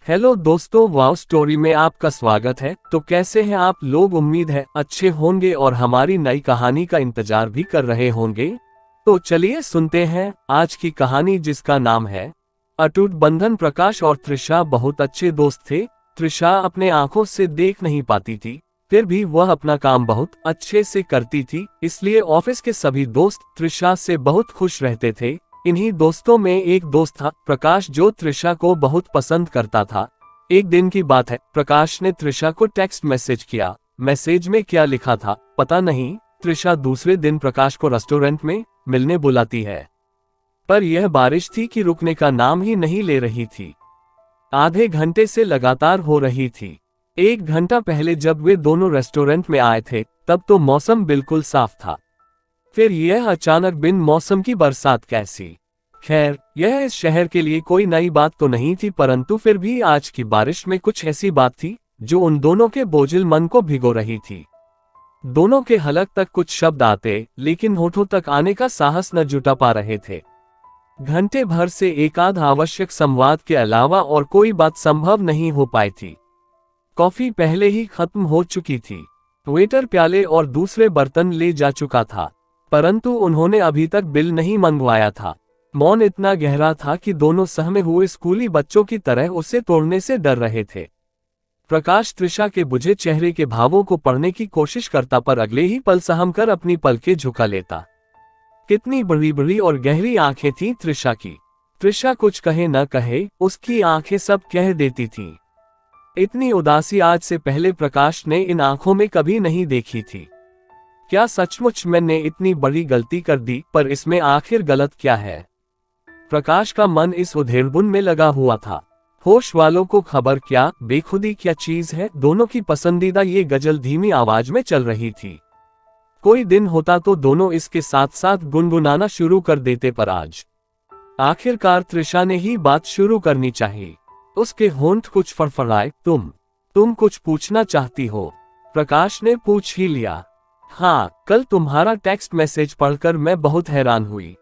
Hello दोस्तों, वाव story में आपका स्वागत है। तो कैसे हैं आप लोग? उम्मीद है अच्छे होंगे और हमारी नई कहानी का इंतजार भी कर रहे होंगे। तो चलिए सुनते हैं आज की कहानी, जिसका नाम है अटूट बंधन। प्रकाश और त्रिशा बहुत अच्छे दोस्त थे। त्रिशा अपने आंखों से देख नहीं पाती थी, फिर भी वह अपना काम बहुत अच्छे से करती थी, इसलिए ऑफिस के सभी दोस्त त्रिशा से बहुत खुश रहते थे। इन्हीं दोस्तों में एक दोस्त था प्रकाश, जो त्रिशा को बहुत पसंद करता था। एक दिन की बात है, प्रकाश ने त्रिशा को टेक्स्ट मैसेज किया। मैसेज में क्या लिखा था पता नहीं। त्रिशा दूसरे दिन प्रकाश को रेस्टोरेंट में मिलने बुलाती है, पर यह बारिश थी कि रुकने का नाम ही नहीं ले रही थी। आधे घंटे से लगातार हो रही थी। एक घंटा पहले जब वे दोनों रेस्टोरेंट में आए थे, तब तो मौसम बिल्कुल साफ था। फिर यह अचानक बिन मौसम की बरसात कैसी? खैर, यह इस शहर के लिए कोई नई बात तो नहीं थी, परंतु फिर भी आज की बारिश में कुछ ऐसी बात थी जो उन दोनों के बोझिल मन को भिगो रही थी। दोनों के हलक तक कुछ शब्द आते, लेकिन होठों तक आने का साहस न जुटा पा रहे थे। घंटे भर से एकाध आवश्यक संवाद के अलावा और कोई बात संभव नहीं हो पाई थी। कॉफी पहले ही खत्म हो चुकी थी। वेटर प्याले और दूसरे बर्तन ले जा चुका था, परंतु उन्होंने अभी तक बिल नहीं मंगवाया था। मौन इतना गहरा था कि दोनों सहमे हुए स्कूली बच्चों की तरह उसे तोड़ने से डर रहे थे। प्रकाश त्रिशा के बुझे चेहरे के भावों को पढ़ने की कोशिश करता, पर अगले ही पल सहम कर अपनी पलकें झुका लेता। कितनी बड़ी बड़ी और गहरी आंखें थीं त्रिशा की। त्रिशा कुछ कहे न कहे, उसकी आंखें सब कह देती थीं। इतनी उदासी आज से पहले प्रकाश ने इन आंखों में कभी नहीं देखी थी। क्या सचमुच मैंने इतनी बड़ी गलती कर दी? पर इसमें आखिर गलत क्या है? प्रकाश का मन इस उधेड़बुन में लगा हुआ था। होश वालों को खबर क्या, बेखुदी क्या चीज है। दोनों की पसंदीदा ये गजल धीमी आवाज में चल रही थी। कोई दिन होता तो दोनों इसके साथ साथ गुनगुनाना शुरू कर देते, पर आज आखिरकार त्रिशा ने ही बात शुरू करनी चाहिए। उसके होंठ कुछ फड़फड़ाए। तुम कुछ पूछना चाहती हो? प्रकाश ने पूछ ही लिया। हाँ, कल तुम्हारा टेक्स्ट मैसेज पढ़कर मैं बहुत हैरान हुई।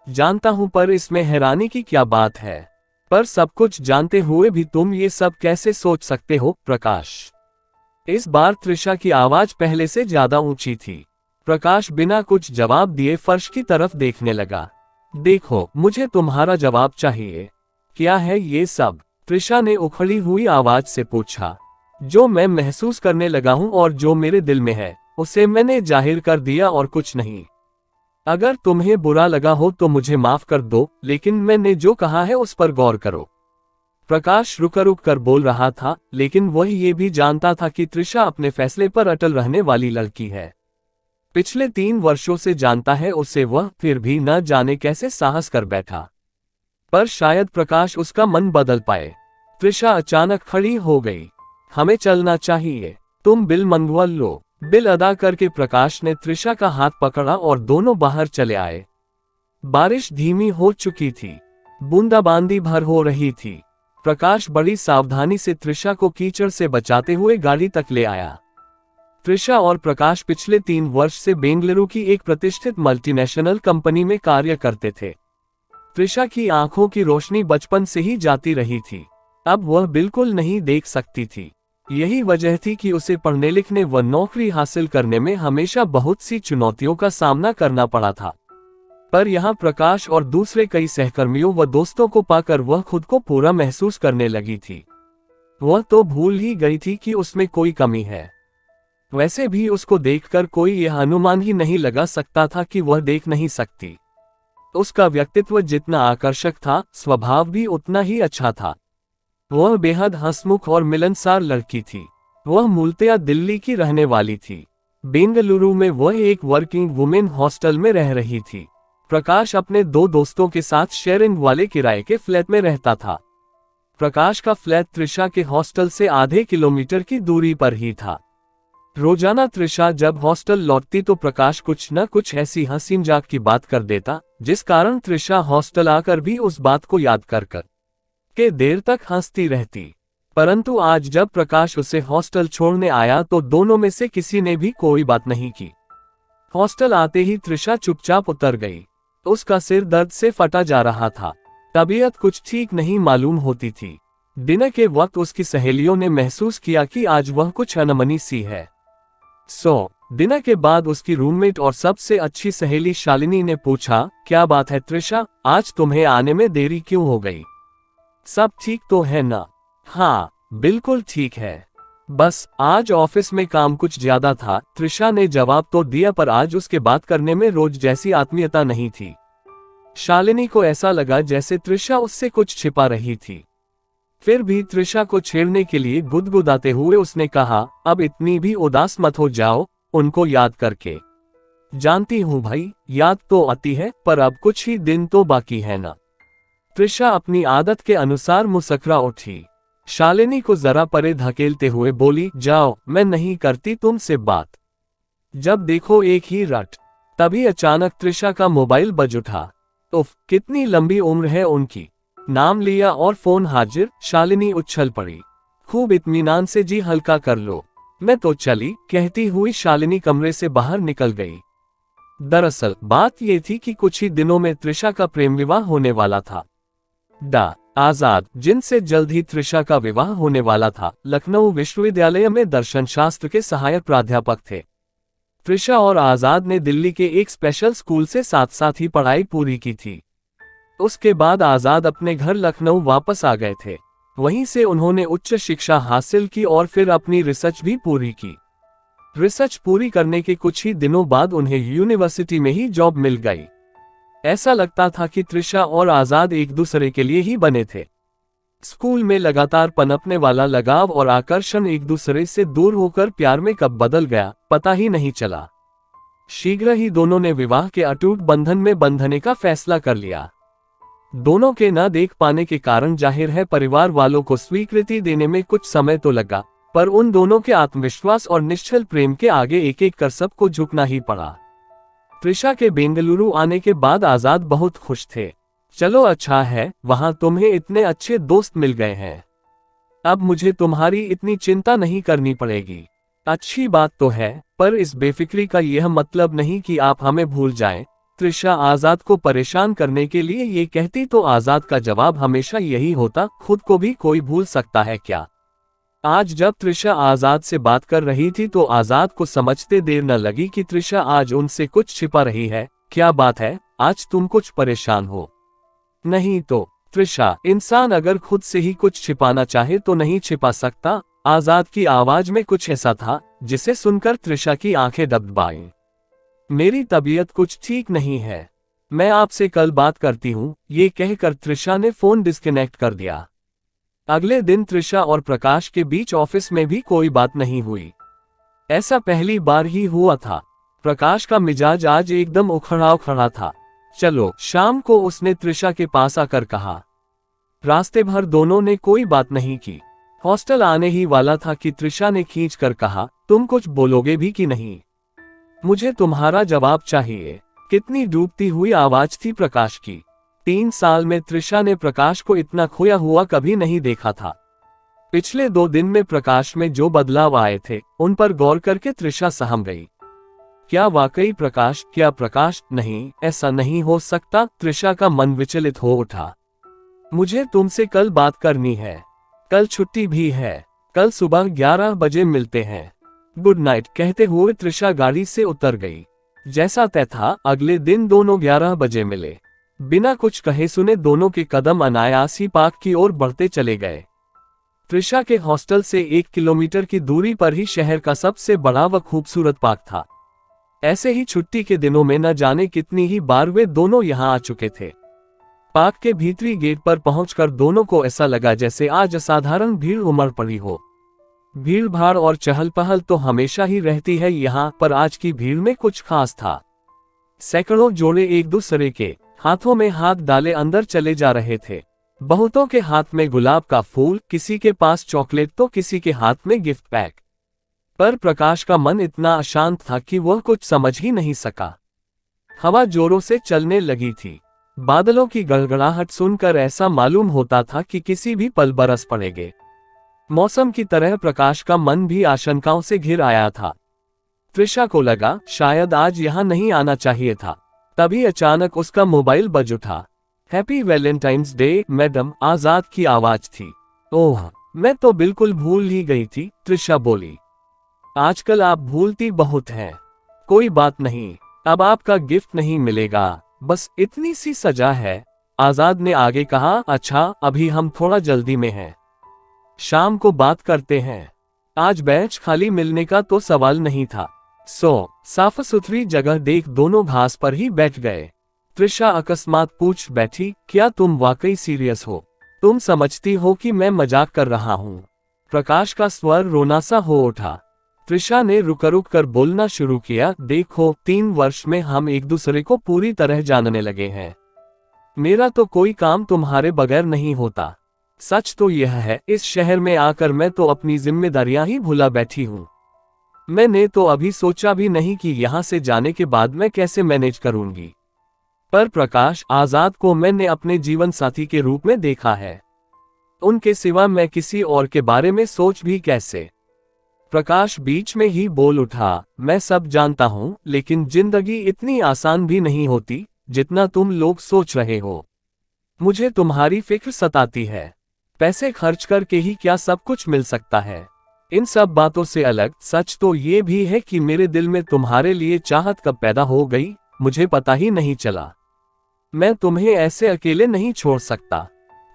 जानता हूं, पर इसमें हैरानी की क्या बात है? पर सब कुछ जानते हुए भी तुम ये सब कैसे सोच सकते हो प्रकाश? इस बार त्रिशा की आवाज पहले से ज्यादा ऊंची थी। प्रकाश बिना कुछ जवाब दिए फर्श की तरफ देखने लगा। देखो, मुझे तुम्हारा जवाब चाहिए। क्या है ये सब? त्रिशा ने उखड़ी हुई आवाज से पूछा। जो मैं महसूस करने लगा हूं और जो मेरे दिल में है, उसे मैंने जाहिर कर दिया और कुछ नहीं। अगर तुम्हें बुरा लगा हो तो मुझे माफ कर दो, लेकिन मैंने जो कहा है उस पर गौर करो। प्रकाश रुक कर बोल रहा था, लेकिन वह ये भी जानता था कि त्रिशा अपने फैसले पर अटल रहने वाली लड़की है। पिछले 3 वर्षों से जानता है उसे वह, फिर भी न जाने कैसे साहस कर बैठा। पर शायद प्रकाश उसका मन बदल पाए। त्रिशा अचानक खड़ी हो गई। हमें चलना चाहिए, तुम बिल मंगवा लो। बिल अदा करके प्रकाश ने त्रिशा का हाथ पकड़ा और दोनों बाहर चले आए। बारिश धीमी हो चुकी थी, बूंदाबांदी भर हो रही थी। प्रकाश बड़ी सावधानी से त्रिशा को कीचड़ से बचाते हुए गाड़ी तक ले आया। त्रिशा और प्रकाश पिछले 3 वर्ष से बेंगलुरु की एक प्रतिष्ठित मल्टीनेशनल कंपनी में कार्य करते थे। त्रिशा की आंखों की रोशनी बचपन से ही जाती रही थी। अब वह बिल्कुल नहीं देख सकती थी। यही वजह थी कि उसे पढ़ने लिखने व नौकरी हासिल करने में हमेशा बहुत सी चुनौतियों का सामना करना पड़ा था। पर यहाँ प्रकाश और दूसरे कई सहकर्मियों व दोस्तों को पाकर वह खुद को पूरा महसूस करने लगी थी। वह तो भूल ही गई थी कि उसमें कोई कमी है। वैसे भी उसको देखकर कोई यह अनुमान ही नहीं लगा सकता था कि वह देख नहीं सकती। उसका व्यक्तित्व जितना आकर्षक था, स्वभाव भी उतना ही अच्छा था। वह बेहद हंसमुख और मिलनसार लड़की थी। वह मूलतया दिल्ली की रहने वाली थी। बेंगलुरु में वह एक वर्किंग वुमेन हॉस्टल में रह रही थी। प्रकाश अपने 2 दोस्तों के साथ शेयरिंग वाले किराए के फ्लैट में रहता था। प्रकाश का फ्लैट त्रिशा के हॉस्टल से आधे किलोमीटर की दूरी पर ही था। रोजाना त्रिशा जब हॉस्टल लौटती तो प्रकाश कुछ न कुछ ऐसी हंसी मजाक की बात कर देता, जिस कारण त्रिशा हॉस्टल आकर भी उस बात को याद कर के देर तक हंसती रहती। परंतु आज जब प्रकाश उसे हॉस्टल छोड़ने आया तो दोनों में से किसी ने भी कोई बात नहीं की। हॉस्टल आते ही त्रिशा चुपचाप उतर गई। उसका सिर दर्द से फटा जा रहा था। तबीयत कुछ ठीक नहीं मालूम होती थी। डिनर के वक्त उसकी सहेलियों ने महसूस किया कि आज वह कुछ अनमनी सी है। डिनर के बाद उसकी रूममेट और सबसे अच्छी सहेली शालिनी ने पूछा, क्या बात है त्रिशा, आज तुम्हें आने में देरी क्यों हो गई? सब ठीक तो है ना? हाँ बिल्कुल ठीक है, बस आज ऑफिस में काम कुछ ज्यादा था, त्रिशा ने जवाब तो दिया, पर आज उसके बात करने में रोज जैसी आत्मीयता नहीं थी। शालिनी को ऐसा लगा जैसे त्रिशा उससे कुछ छिपा रही थी। फिर भी त्रिशा को छेड़ने के लिए गुदगुदाते हुए उसने कहा, अब इतनी भी उदास मत हो जाओ उनको याद करके। जानती हूँ भाई, याद तो आती है, पर अब कुछ ही दिन तो बाकी है ना। त्रिशा अपनी आदत के अनुसार मुस्कुरा उठी। शालिनी को जरा परे धकेलते हुए बोली, जाओ, मैं नहीं करती तुमसे बात, जब देखो एक ही रट। तभी अचानक त्रिशा का मोबाइल बज उठा। उफ, कितनी लंबी उम्र है उनकी। नाम लिया और फोन हाजिर। शालिनी उछल पड़ी। खूब इत्मीनान से जी हल्का कर लो, मैं तो चली, कहती हुई शालिनी कमरे से बाहर निकल गई। दरअसल बात ये थी कि कुछ ही दिनों में त्रिशा का प्रेम विवाह होने वाला था। आजाद, जिनसे जल्द ही त्रिशा का विवाह होने वाला था, लखनऊ विश्वविद्यालय में दर्शन शास्त्र के सहायक प्राध्यापक थे। त्रिशा और आजाद ने दिल्ली के एक स्पेशल स्कूल से साथ साथ ही पढ़ाई पूरी की थी। उसके बाद आजाद अपने घर लखनऊ वापस आ गए थे। वहीं से उन्होंने उच्च शिक्षा हासिल की और फिर अपनी रिसर्च भी पूरी की। रिसर्च पूरी करने के कुछ ही दिनों बाद उन्हें यूनिवर्सिटी में ही जॉब मिल गई। ऐसा लगता था कि त्रिशा और आजाद एक दूसरे के लिए ही बने थे। स्कूल में लगातार पनपने वाला लगाव और आकर्षण एक दूसरे से दूर होकर प्यार में कब बदल गया, पता ही नहीं चला। शीघ्र ही दोनों ने विवाह के अटूट बंधन में बंधने का फैसला कर लिया। दोनों के न देख पाने के कारण जाहिर है परिवार वालों को स्वीकृति देने में कुछ समय तो लगा, पर उन दोनों के आत्मविश्वास और निश्चल प्रेम के आगे एक एक कर सबको झुकना ही पड़ा। त्रिशा के बेंगलुरु आने के बाद आजाद बहुत खुश थे। चलो अच्छा है, वहां तुम्हें इतने अच्छे दोस्त मिल गए हैं, अब मुझे तुम्हारी इतनी चिंता नहीं करनी पड़ेगी। अच्छी बात तो है, पर इस बेफिक्री का यह मतलब नहीं कि आप हमें भूल जाएं। त्रिशा आजाद को परेशान करने के लिए ये कहती तो आजाद का जवाब हमेशा यही होता, खुद को भी कोई भूल सकता है क्या। आज जब त्रिशा आजाद से बात कर रही थी तो आजाद को समझते देर न लगी कि त्रिशा आज उनसे कुछ छिपा रही है। क्या बात है, आज तुम कुछ परेशान हो? नहीं तो त्रिशा, इंसान अगर खुद से ही कुछ छिपाना चाहे तो नहीं छिपा सकता। आजाद की आवाज में कुछ ऐसा था जिसे सुनकर त्रिशा की आंखें दबदबाईं। मेरी तबीयत कुछ ठीक नहीं है, मैं आपसे कल बात करती हूँ, ये कहकर त्रिशा ने फोन डिस्कनेक्ट कर दिया। अगले दिन त्रिशा और प्रकाश के बीच ऑफिस में भी कोई बात नहीं हुई। ऐसा पहली बार ही हुआ था। प्रकाश का मिजाज आज एकदम उखड़ा उखड़ा था। चलो, शाम को उसने त्रिशा के पास आकर कहा। रास्ते भर दोनों ने कोई बात नहीं की। हॉस्टल आने ही वाला था कि त्रिशा ने खींच कर कहा, तुम कुछ बोलोगे भी कि नहीं? मुझे तुम्हारा जवाब चाहिए। कितनी डूबती हुई आवाज थी प्रकाश की। 3 साल में त्रिशा ने प्रकाश को इतना खोया हुआ कभी नहीं देखा था। पिछले 2 दिन में प्रकाश में जो बदलाव आए थे, उन पर गौर करके त्रिशा सहम गई। क्या वाकई प्रकाश? क्या प्रकाश? नहीं, ऐसा नहीं हो सकता। त्रिशा का मन विचलित हो उठा। मुझे तुमसे कल बात करनी है। कल छुट्टी भी है। कल सुबह 11 बजे मिलते हैं। गुड नाइट कहते हुए त्रिशा गाड़ी से उतर गई। जैसा तय था, अगले दिन दोनों 11 बजे मिले। बिना कुछ कहे सुने दोनों के कदम अनायास ही पार्क की ओर बढ़ते चले गए। त्रिशा के हॉस्टल से 1 किलोमीटर की दूरी पर ही शहर का सबसे बड़ा व खूबसूरत पार्क था। ऐसे ही छुट्टी के दिनों में न जाने कितनी ही बार वे दोनों यहाँ आ चुके थे। पार्क के भीतरी गेट पर पहुंचकर दोनों को ऐसा लगा जैसे आज असाधारण भीड़ उमड़ पड़ी हो। भीड़ भाड़ और चहल पहल तो हमेशा ही रहती है यहाँ, पर आज की भीड़ में कुछ खास था। सैकड़ों जोड़े एक दूसरे के हाथों में हाथ डाले अंदर चले जा रहे थे। बहुतों के हाथ में गुलाब का फूल, किसी के पास चॉकलेट तो किसी के हाथ में गिफ्ट पैक। पर प्रकाश का मन इतना अशांत था कि वह कुछ समझ ही नहीं सका। हवा जोरों से चलने लगी थी। बादलों की गड़गड़ाहट सुनकर ऐसा मालूम होता था कि किसी भी पल बरस पड़ेंगे। मौसम की तरह प्रकाश का मन भी आशंकाओं से घिर आया था। त्रिशा को लगा शायद आज यहाँ नहीं आना चाहिए था। तभी अचानक उसका मोबाइल बज उठा। हैप्पी वैलेंटाइंस डे मैडम, आजाद की आवाज थी। ओह, मैं तो बिल्कुल भूल ही गई थी, त्रिशा बोली। आजकल आप भूलती बहुत हैं। कोई बात नहीं, अब आपका गिफ्ट नहीं मिलेगा, बस इतनी सी सजा है। आजाद ने आगे कहा, अच्छा अभी हम थोड़ा जल्दी में हैं, शाम को बात करते हैं। आज बेंच खाली मिलने का तो सवाल नहीं था। साफ सुथरी जगह देख दोनों घास पर ही बैठ गए। त्रिशा अकस्मात पूछ बैठी, क्या तुम वाकई सीरियस हो? तुम समझती हो कि मैं मजाक कर रहा हूँ? प्रकाश का स्वर रोना सा हो उठा। त्रिशा ने रुक कर बोलना शुरू किया, देखो 3 वर्ष में हम एक दूसरे को पूरी तरह जानने लगे हैं। मेरा तो कोई काम तुम्हारे बगैर नहीं होता। सच तो यह है, इस शहर में आकर मैं तो अपनी जिम्मेदारियां ही भुला बैठी हूँ। मैंने तो अभी सोचा भी नहीं कि यहाँ से जाने के बाद मैं कैसे मैनेज करूंगी। पर प्रकाश, आजाद को मैंने अपने जीवन साथी के रूप में देखा है। उनके सिवा मैं किसी और के बारे में सोच भी कैसे? प्रकाश बीच में ही बोल उठा, मैं सब जानता हूँ, लेकिन जिंदगी इतनी आसान भी नहीं होती जितना तुम लोग सोच रहे हो। मुझे तुम्हारी फिक्र सताती है। पैसे खर्च करके ही क्या सब कुछ मिल सकता है? इन सब बातों से अलग सच तो ये भी है कि मेरे दिल में तुम्हारे लिए चाहत कब पैदा हो गई, मुझे पता ही नहीं चला। मैं तुम्हें ऐसे अकेले नहीं छोड़ सकता।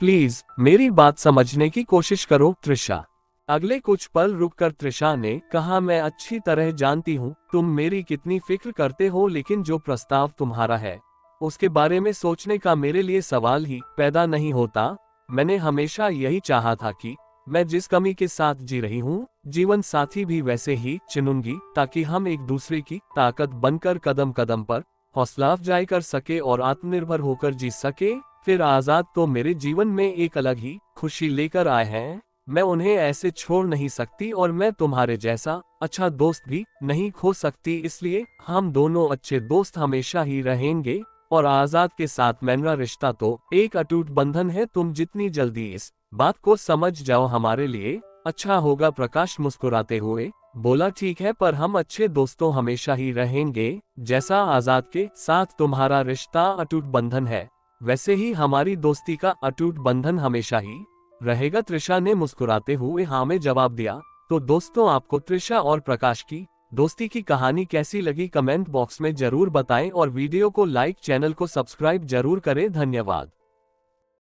प्लीज मेरी बात समझने की कोशिश करो त्रिशा। अगले कुछ पल रुककर त्रिशा ने कहा, मैं अच्छी तरह जानती हूँ तुम मेरी कितनी फिक्र करते हो, लेकिन जो प्रस्ताव तुम्हारा है उसके बारे में सोचने का मेरे लिए सवाल ही पैदा नहीं होता। मैंने हमेशा यही चाहा था कि मैं जिस कमी के साथ जी रही हूँ, जीवन साथी भी वैसे ही चुनूंगी, ताकि हम एक दूसरे की ताकत बनकर कदम कदम पर हौसला अफजाई कर सके और आत्मनिर्भर होकर जी सके। फिर आजाद तो मेरे जीवन में एक अलग ही खुशी लेकर आए हैं। मैं उन्हें ऐसे छोड़ नहीं सकती और मैं तुम्हारे जैसा अच्छा दोस्त भी नहीं खो सकती, इसलिए हम दोनों अच्छे दोस्त हमेशा ही रहेंगे। और आजाद के साथ मेरा रिश्ता तो एक अटूट बंधन है। तुम जितनी जल्दी इस बात को समझ जाओ हमारे लिए अच्छा होगा। प्रकाश मुस्कुराते हुए बोला, ठीक है, पर हम अच्छे दोस्तों हमेशा ही रहेंगे। जैसा आजाद के साथ तुम्हारा रिश्ता अटूट बंधन है, वैसे ही हमारी दोस्ती का अटूट बंधन हमेशा ही रहेगा। त्रिशा ने मुस्कुराते हुए हाँ में जवाब दिया। तो दोस्तों, आपको त्रिशा और प्रकाश की दोस्ती की कहानी कैसी लगी कमेंट बॉक्स में जरूर बताएं और वीडियो को लाइक, चैनल को सब्सक्राइब जरूर करें। धन्यवाद।